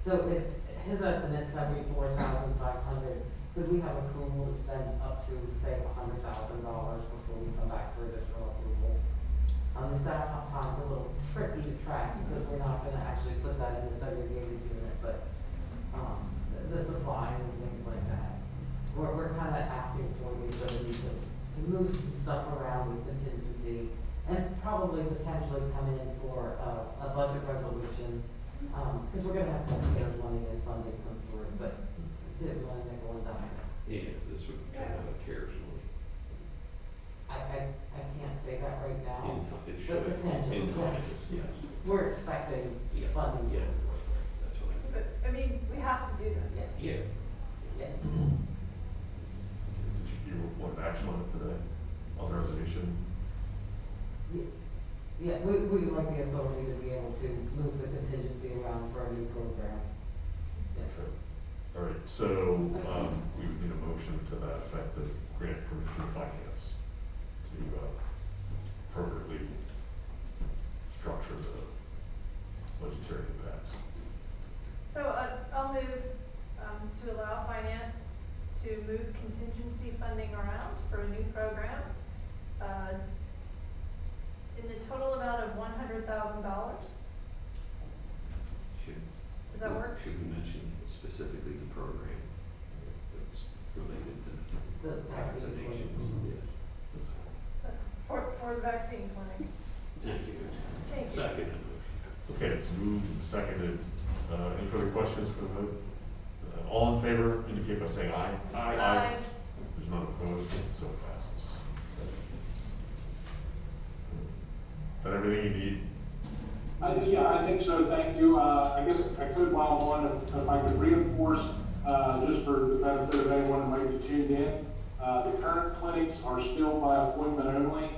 So if his estimate's $74,500, could we have approval to spend up to, say, $100,000 before we come back for additional approval? The staff time's a little tricky to track because we're not gonna actually put that in the segregated unit, but, the supplies and things like that. We're kind of asking for the ability to move some stuff around with contingency and probably potentially come in for a budget resolution, because we're gonna have to get money and funding come through, but didn't want to nickel and dime. Yeah, this would kind of a CARES money. I can't say that right now. It But should. potentially, yes. Yes. We're expecting Yeah. funding Yeah. sources. That's what I. But, I mean, we have to do this. Yes. Yeah. Yes. Did you want action on it today, on the resolution? Yeah, we would like the authority to be able to move the contingency around for a new program. Yes. All right, so, we would need a motion to that effect to grant permission to finance to, appropriately structure the budgetary impacts. So, I'll move, to allow finance to move contingency funding around for a new program, in the total amount of $100,000. Does that work? Should we mention specifically the program that's related to The vaccine vaccinations? clinic. Yes. For the vaccine clinic. Thank you. Thank you. Second. Okay, it's moved and seconded. Any further questions for the vote? All in favor, indicate by saying aye. Aye. There's none opposed, so it passes. Is that everything you need? Yeah, I think so, thank you. I guess if I could, while I'm on, if I could reinforce, just for the benefit of anyone who might be tuned in, the current clinics are still by appointment only.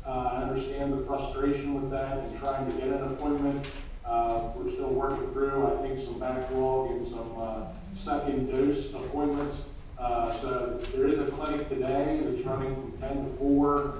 I understand the frustration with that and trying to get an appointment. We're still working through, I think, some backlog and some second dose appointments. So there is a clinic today that's running from 10 to 4.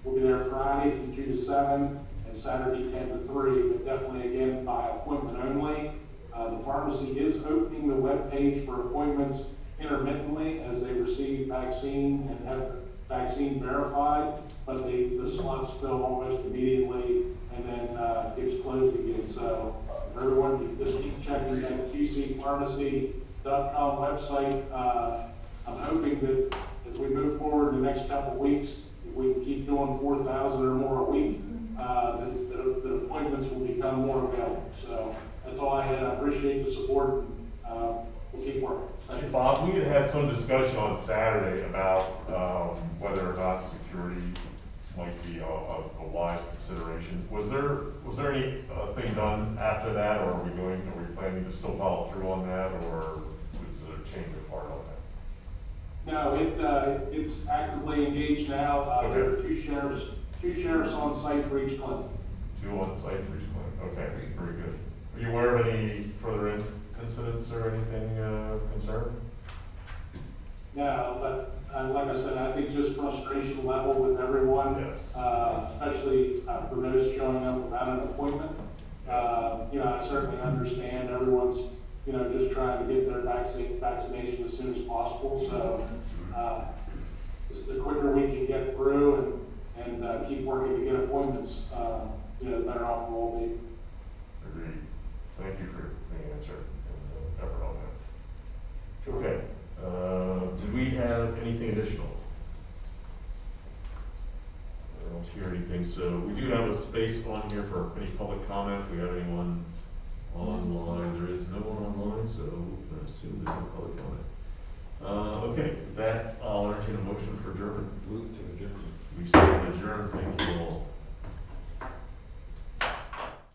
We'll be there Friday from 2 to 7 and Saturday 10 to 3, but definitely again by appointment only. The pharmacy is opening the webpage for appointments intermittently as they receive vaccine and have vaccine verified, but the slots fill almost immediately and then gets closed again. So if everyone can just keep checking that qcpharmacy.com website. I'm hoping that as we move forward in the next couple of weeks, if we can keep doing 4,000 or more a week, the appointments will become more available. So that's all I had. I appreciate the support. We'll keep working. Thank you. Bob, we had some discussion on Saturday about whether or not security might be a wise consideration. Was there any thing done after that, or are we planning to still follow through on that, or was there a change of heart on that? No, it's actively engaged now. Okay. There are two sheriffs on site for each clinic. 2 on site for each clinic. Okay, very good. Are you aware of any further incidents or anything concerning? No, but like I said, I think just frustration level with everyone, Yes. Especially for those showing up without an appointment. I certainly understand everyone's, just trying to get their vaccination as soon as possible. So the quicker we can get through and keep working to get appointments, the better off we'll all be. Agreed. Thank you for the answer and effort on that. Okay. Did we have anything additional? I don't hear anything, so we do have a space on here for any public comment. If we have anyone online, there is no one online, so I assume there's no public comment. Okay, with that, I'll entertain a motion for adjournment. Move to adjourn. We stand adjourned. Thank you all.